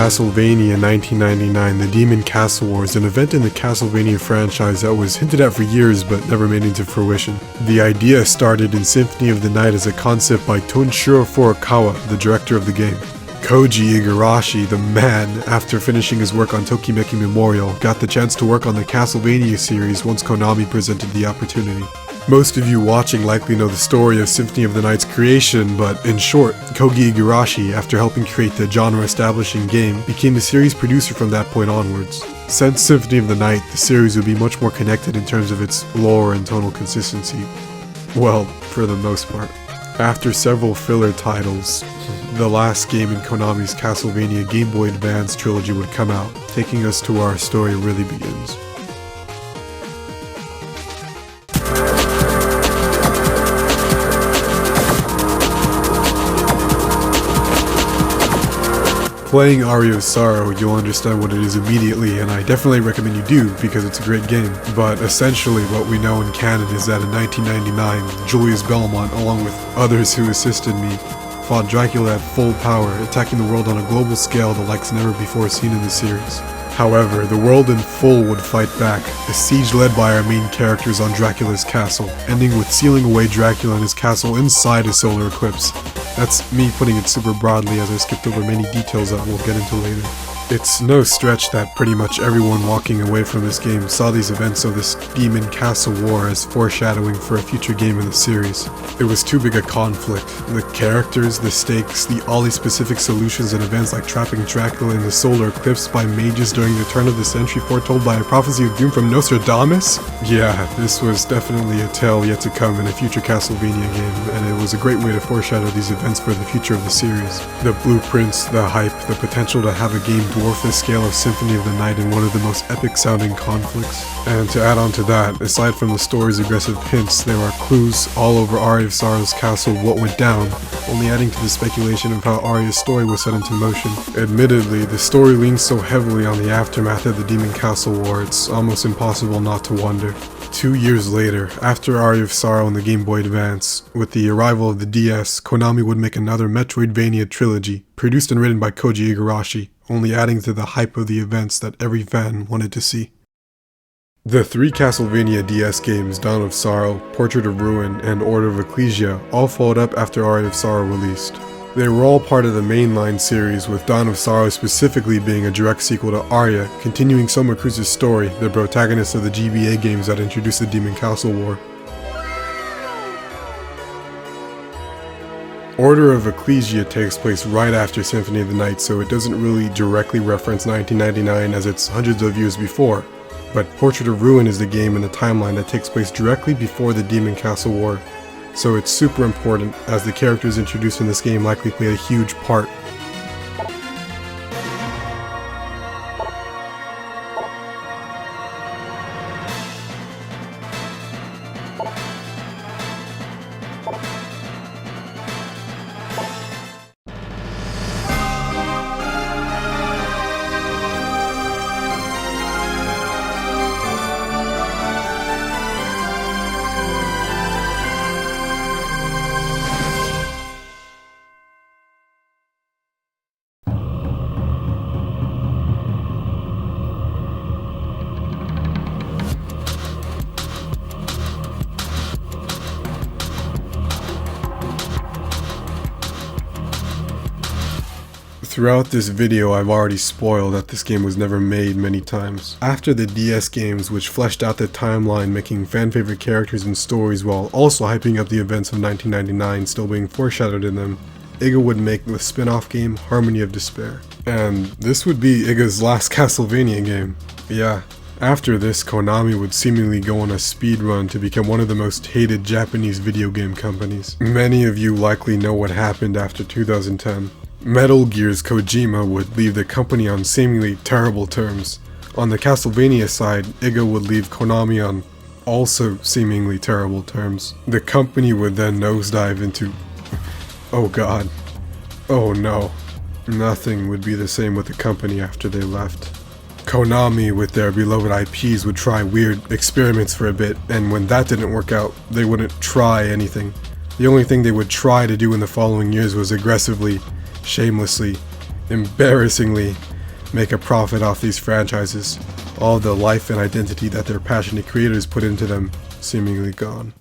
Castlevania 1999, The Demon Castle War is an event in the Castlevania franchise that was hinted at for years but never made into fruition. The idea started in Symphony of the Night as a concept by Tonshiro Furukawa, the director of the game. Koji Igarashi, the man, after finishing his work on Tokimeki Memorial, got the chance to work on the Castlevania series once Konami presented the opportunity. Most of you watching likely know the story of Symphony of the Night's creation, but in short, Koji Igarashi, after helping create the genre-establishing game, became the series producer from that point onwards. Since Symphony of the Night, the series would be much more connected in terms of its lore and tonal consistency. Well, for the most part. After several filler titles, the last game in Konami's Castlevania Game Boy Advance trilogy would come out, taking us to where our story really begins. Playing Aria of Sorrow, you'll understand what it is immediately, and I definitely recommend you do because it's a great game. But essentially what we know in canon is that in 1999, Julius Belmont, along with others who assisted me, fought Dracula at full power, attacking the world on a global scale the likes never before seen in the series. However, the world in full would fight back, a siege led by our main characters on Dracula's castle, ending with sealing away Dracula and his castle inside a solar eclipse. That's me putting it super broadly as I skipped over many details that we'll get into later. It's no stretch that pretty much everyone walking away from this game saw these events of this Demon Castle War as foreshadowing for a future game in the series. It was too big a conflict. The characters, the stakes, the oddly specific solutions and events like trapping Dracula in the solar eclipse by mages during the turn of the century foretold by a prophecy of doom from Nostradamus? Yeah, this was definitely a tale yet to come in a future Castlevania game, and it was a great way to foreshadow these events for the future of the series. The blueprints, the hype, the potential to have a game dwarf the scale of Symphony of the Night in one of the most epic sounding conflicts. And to add on to that, aside from the story's aggressive hints, there are clues all over Aria of Sorrow's castle of what went down, only adding to the speculation of how Aria's story was set into motion. Admittedly, the story leans so heavily on the aftermath of the Demon Castle War, it's almost impossible not to wonder. 2 years later, after Aria of Sorrow and the Game Boy Advance, with the arrival of the DS, Konami would make another Metroidvania trilogy, produced and written by Koji Igarashi, only adding to the hype of the events that every fan wanted to see. The three Castlevania DS games, Dawn of Sorrow, Portrait of Ruin, and Order of Ecclesia, all followed up after Aria of Sorrow released. They were all part of the mainline series, with Dawn of Sorrow specifically being a direct sequel to Aria, continuing Soma Cruz's story, the protagonist of the GBA games that introduced the Demon Castle War. Order of Ecclesia takes place right after Symphony of the Night, so it doesn't really directly reference 1999 as it's hundreds of years before, but Portrait of Ruin is the game in the timeline that takes place directly before the Demon Castle War, so it's super important as the characters introduced in this game likely play a huge part. Throughout this video, I've already spoiled that this game was never made many times. After the DS games, which fleshed out the timeline, making fan-favorite characters and stories while also hyping up the events of 1999 still being foreshadowed in them, Iga would make the spin-off game Harmony of Despair. And this would be Iga's last Castlevania game. Yeah. After this, Konami would seemingly go on a speed run to become one of the most hated Japanese video game companies. Many of you likely know what happened after 2010. Metal Gear's Kojima would leave the company on seemingly terrible terms. On the Castlevania side, Iga would leave Konami on also seemingly terrible terms. The company would then nosedive into... oh god. Oh no. Nothing would be the same with the company after they left. Konami, with their beloved IPs, would try weird experiments for a bit, and when that didn't work out, they wouldn't try anything. The only thing they would try to do in the following years was aggressively, shamelessly, embarrassingly, make a profit off these franchises. All the life and identity that their passionate creators put into them seemingly gone.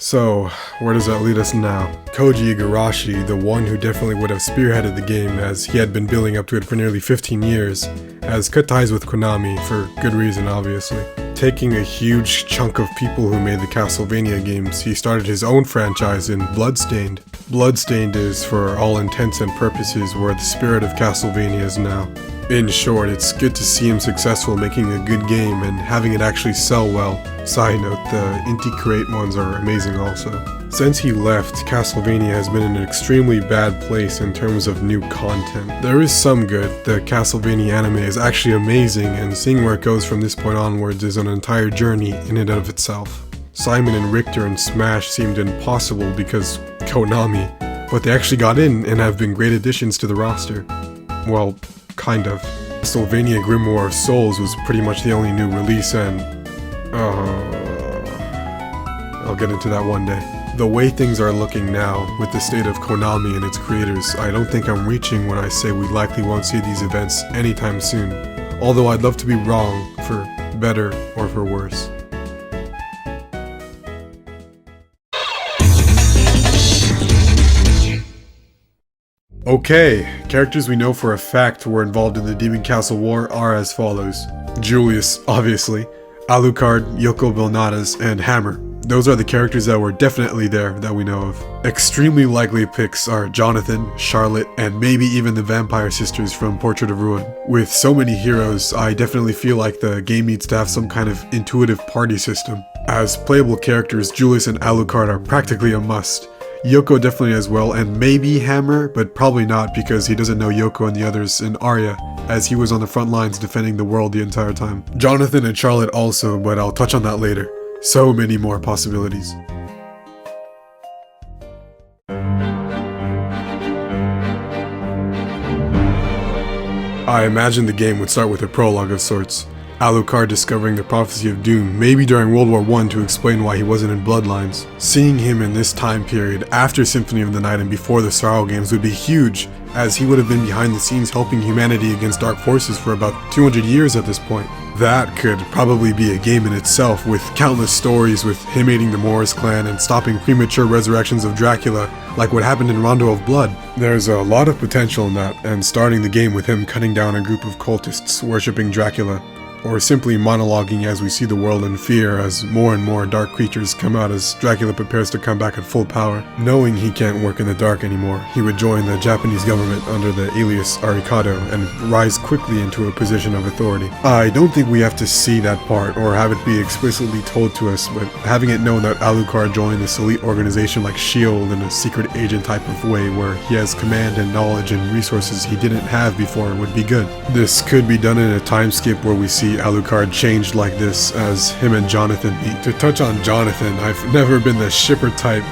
So, where does that lead us now? Koji Igarashi, the one who definitely would have spearheaded the game as he had been building up to it for nearly 15 years, has cut ties with Konami, for good reason obviously. Taking a huge chunk of people who made the Castlevania games, he started his own franchise in Bloodstained. Bloodstained is, for all intents and purposes, where the spirit of Castlevania is now. In short, it's good to see him successful making a good game and having it actually sell well. Side note, the Inti Create ones are amazing also. Since he left, Castlevania has been in an extremely bad place in terms of new content. There is some good. The Castlevania anime is actually amazing, and seeing where it goes from this point onwards is an entire journey in and of itself. Simon and Richter and Smash seemed impossible because Konami, but they actually got in and have been great additions to the roster. Well, kind of. Castlevania Grimoire of Souls was pretty much the only new release, and I'll get into that one day. The way things are looking now, with the state of Konami and its creators, I don't think I'm reaching when I say we likely won't see these events anytime soon. Although I'd love to be wrong, for better or for worse. Okay, characters we know for a fact were involved in the Demon Castle War are as follows. Julius, obviously, Alucard, Yoko Belnatas, and Hammer. Those are the characters that were definitely there that we know of. Extremely likely picks are Jonathan, Charlotte, and maybe even the Vampire Sisters from Portrait of Ruin. With so many heroes, I definitely feel like the game needs to have some kind of intuitive party system. As playable characters, Julius and Alucard are practically a must. Yoko definitely as well, and maybe Hammer, but probably not because he doesn't know Yoko and the others in Arya, as he was on the front lines defending the world the entire time. Jonathan and Charlotte also, but I'll touch on that later. So many more possibilities. I imagine the game would start with a prologue of sorts. Alucard discovering the prophecy of doom, maybe during World War I to explain why he wasn't in Bloodlines. Seeing him in this time period, after Symphony of the Night and before the Sorrow games, would be huge, as he would have been behind the scenes helping humanity against dark forces for about 200 years at this point. That could probably be a game in itself, with countless stories with him aiding the Moors clan and stopping premature resurrections of Dracula, like what happened in Rondo of Blood. There's a lot of potential in that, and starting the game with him cutting down a group of cultists worshipping Dracula, or simply monologuing as we see the world in fear as more and more dark creatures come out as Dracula prepares to come back at full power. Knowing he can't work in the dark anymore, he would join the Japanese government under the alias Arikado and rise quickly into a position of authority. I don't think we have to see that part or have it be explicitly told to us, but having it known that Alucard joined this elite organization like S.H.I.E.L.D. in a secret agent type of way where he has command and knowledge and resources he didn't have before would be good. This could be done in a time skip where we see Alucard changed like this as him and Jonathan meet. To touch on Jonathan, I've never been the shipper type,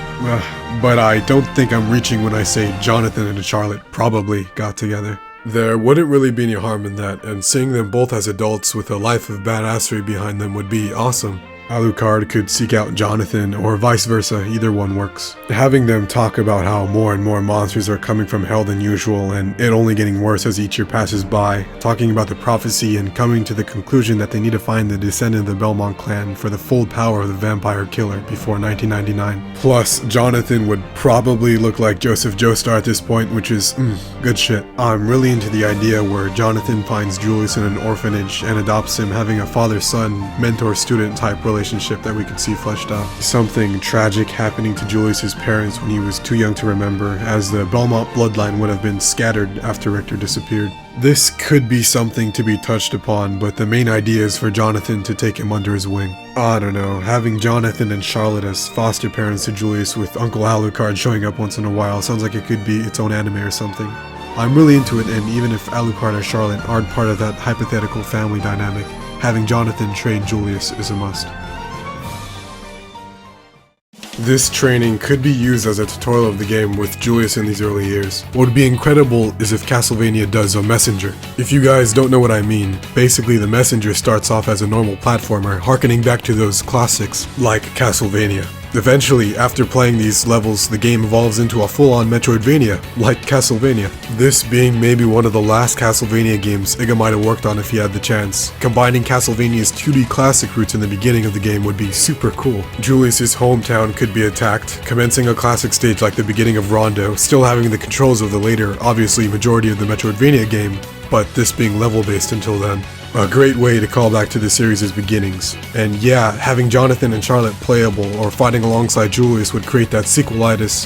but I don't think I'm reaching when I say Jonathan and Charlotte probably got together. There wouldn't really be any harm in that, and seeing them both as adults with a life of badassery behind them would be awesome. Alucard could seek out Jonathan, or vice versa, either one works. Having them talk about how more and more monsters are coming from hell than usual, and it only getting worse as each year passes by, talking about the prophecy and coming to the conclusion that they need to find the descendant of the Belmont clan for the full power of the vampire killer before 1999. Plus, Jonathan would probably look like Joseph Joestar at this point, which is, good shit. I'm really into the idea where Jonathan finds Julius in an orphanage and adopts him, having a father-son, mentor-student type relationship that we could see fleshed out. Something tragic happening to Julius's parents when he was too young to remember, as the Belmont bloodline would have been scattered after Richter disappeared. This could be something to be touched upon, but the main idea is for Jonathan to take him under his wing. I don't know, having Jonathan and Charlotte as foster parents to Julius with Uncle Alucard showing up once in a while sounds like it could be its own anime or something. I'm really into it, and even if Alucard or Charlotte aren't part of that hypothetical family dynamic, having Jonathan train Julius is a must. This training could be used as a tutorial of the game with Julius in these early years. What would be incredible is if Castlevania does a messenger. If you guys don't know what I mean, basically the messenger starts off as a normal platformer, harkening back to those classics like Castlevania. Eventually, after playing these levels, the game evolves into a full-on Metroidvania, like Castlevania. This being maybe one of the last Castlevania games Iga might have worked on if he had the chance. Combining Castlevania's 2D classic roots in the beginning of the game would be super cool. Julius's hometown could be attacked, commencing a classic stage like the beginning of Rondo, still having the controls of the later, obviously majority of the Metroidvania game, but this being level-based until then. A great way to call back to the series' beginnings. And yeah, having Jonathan and Charlotte playable or fighting alongside Julius would create that sequelitis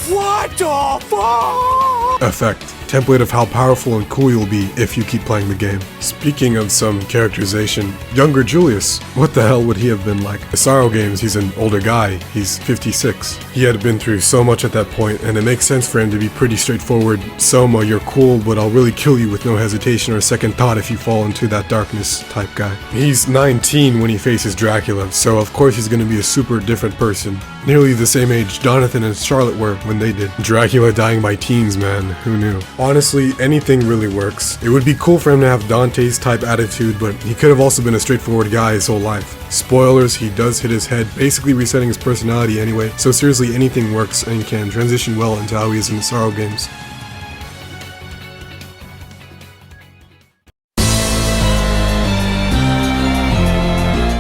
What the fuck? effect. Template of how powerful and cool you'll be if you keep playing the game. Speaking of some characterization, younger Julius, what the hell would he have been like? The Sorrow games, he's an older guy, he's 56. He had been through so much at that point, and it makes sense for him to be pretty straightforward. Soma, you're cool, but I'll really kill you with no hesitation or second thought if you fall into that darkness type guy. He's 19 when he faces Dracula, so of course he's gonna be a super different person. Nearly the same age Jonathan and Charlotte were when they did. Dracula dying by teens, man, who knew? Honestly, anything really works. It would be cool for him to have Dante's type attitude, but he could have also been a straightforward guy his whole life. Spoilers, he does hit his head, basically resetting his personality anyway, so seriously anything works and can transition well into how he is in the Sorrow games.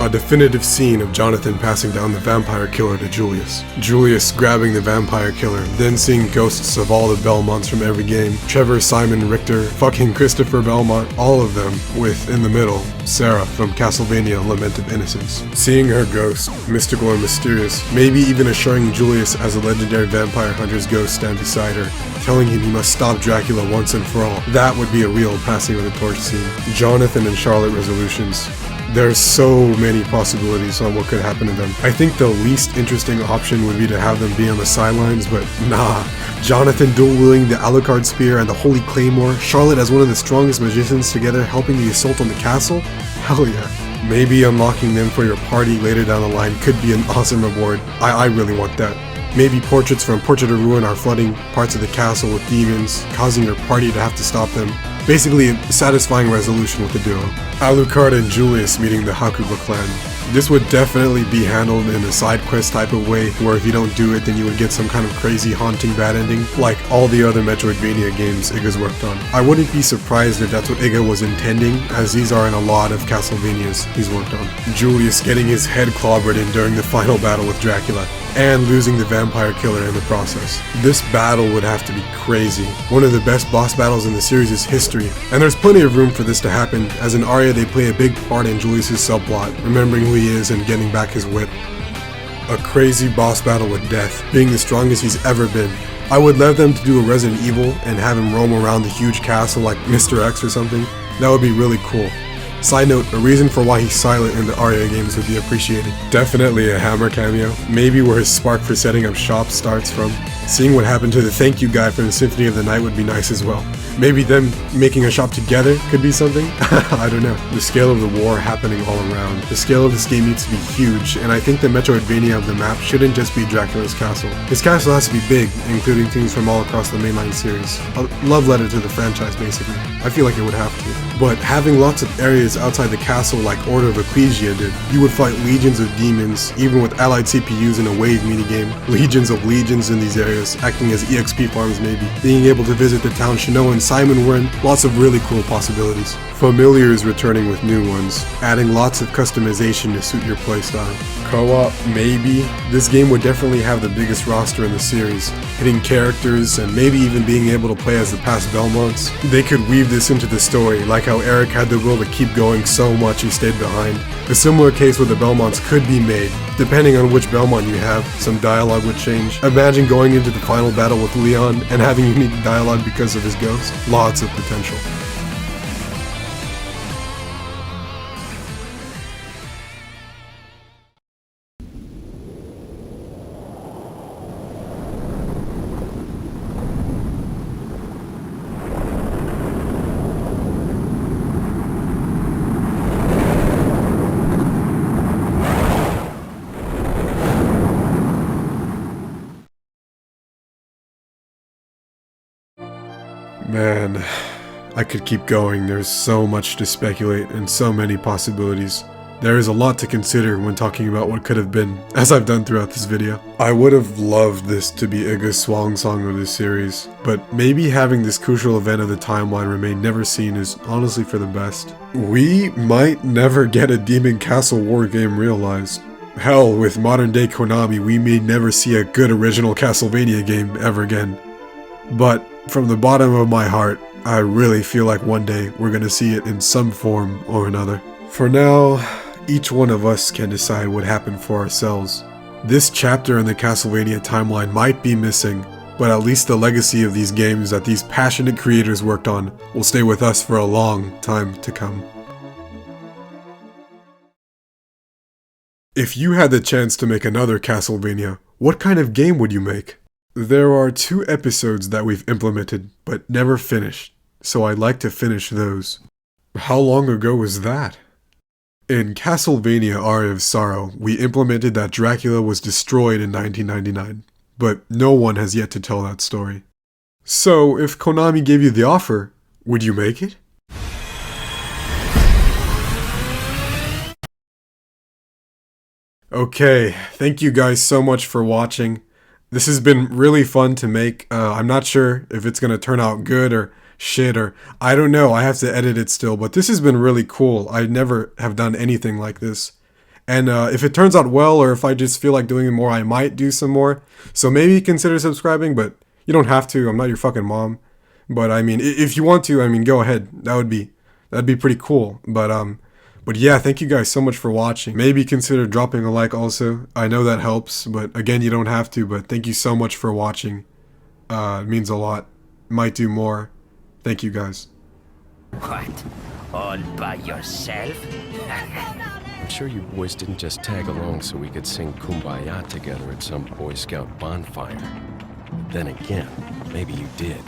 A definitive scene of Jonathan passing down the vampire killer to Julius. Julius grabbing the vampire killer, then seeing ghosts of all the Belmonts from every game. Trevor, Simon, Richter, fucking Christopher Belmont, all of them, with, in the middle, Sarah from Castlevania Lament of Innocence. Seeing her ghost, mystical or mysterious, maybe even assuring Julius as a legendary vampire hunter's ghost stand beside her, telling him he must stop Dracula once and for all. That would be a real passing of the torch scene. Jonathan and Charlotte resolutions. There's so many possibilities on what could happen to them. I think the least interesting option would be to have them be on the sidelines, but nah. Jonathan dual-wielding the Alucard Spear and the Holy Claymore, Charlotte as one of the strongest magicians together helping the assault on the castle? Hell yeah. Maybe unlocking them for your party later down the line could be an awesome reward. I really want that. Maybe portraits from Portrait of Ruin are flooding parts of the castle with demons, causing your party to have to stop them. Basically, a satisfying resolution with the duo. Alucard and Julius meeting the Hakuba clan. This would definitely be handled in a side quest type of way, where if you don't do it, then you would get some kind of crazy, haunting bad ending, like all the other Metroidvania games Iga's worked on. I wouldn't be surprised if that's what Iga was intending, as these are in a lot of Castlevanias he's worked on. Julius getting his head clobbered in during the final battle with Dracula, and losing the vampire killer in the process. This battle would have to be crazy. One of the best boss battles in the series' history, and there's plenty of room for this to happen, as in Arya they play a big part in Julius' subplot, remembering who he is and getting back his whip. A crazy boss battle with Death, being the strongest he's ever been. I would love them to do a Resident Evil and have him roam around the huge castle like Mr. X or something. That would be really cool. Side note, a reason for why he's silent in the Arya games would be appreciated. Definitely a Hammer cameo, maybe where his spark for setting up shop starts from. Seeing what happened to the thank you guy from the Symphony of the Night would be nice as well. Maybe them making a shop together could be something? I don't know. The scale of the war happening all around. The scale of this game needs to be huge, and I think the Metroidvania of the map shouldn't just be Dracula's castle. His castle has to be big, including things from all across the mainline series. A love letter to the franchise, basically. I feel like it would have to. But having lots of areas outside the castle like Order of Ecclesia did, you would fight legions of demons, even with allied CPUs in a wave minigame. Legions of legions in these areas, acting as EXP farms maybe. Being able to visit the town Shino and Simon were in, lots of really cool possibilities. Familiars returning with new ones, adding lots of customization to suit your playstyle. Co-op, maybe? This game would definitely have the biggest roster in the series, hitting characters and maybe even being able to play as the past Belmonts. They could weave this into the story, like how Eric had the will to keep going so much he stayed behind. A similar case with the Belmonts could be made. Depending on which Belmont you have, some dialogue would change. Imagine going into the final battle with Leon and having unique dialogue because of his ghost. Lots of potential. Man, I could keep going. There's so much to speculate and so many possibilities. There is a lot to consider when talking about what could have been, as I've done throughout this video. I would have loved this to be Iga's swan song of this series, but maybe having this crucial event of the timeline remain never seen is honestly for the best. We might never get a Demon Castle War game realized. Hell, with modern day Konami, we may never see a good original Castlevania game ever again. But from the bottom of my heart, I really feel like one day we're gonna see it in some form or another. For now, each one of us can decide what happened for ourselves. This chapter in the Castlevania timeline might be missing, but at least the legacy of these games that these passionate creators worked on will stay with us for a long time to come. If you had the chance to make another Castlevania, what kind of game would you make? There are 2 episodes that we've implemented, but never finished, so I'd like to finish those. How long ago was that? In Castlevania Aria of Sorrow, we implemented that Dracula was destroyed in 1999, but no one has yet to tell that story. So, if Konami gave you the offer, would you make it? Okay, thank you guys so much for watching. This has been really fun to make. I'm not sure if it's gonna turn out good or shit, or I don't know, I have to edit it still, but this has been really cool. I never have done anything like this. And if it turns out well, or if I just feel like doing more, I might do some more. So maybe consider subscribing, but you don't have to. I'm not your fucking mom. But I mean, if you want to, I mean, go ahead. That'd be pretty cool. But yeah, thank you guys so much for watching. Maybe consider dropping a like also. I know that helps, but again, you don't have to. But thank you so much for watching. It means a lot. Might do more. Thank you guys. What? All by yourself? I'm sure you boys didn't just tag along so we could sing Kumbaya together at some Boy Scout bonfire. Then again, maybe you did.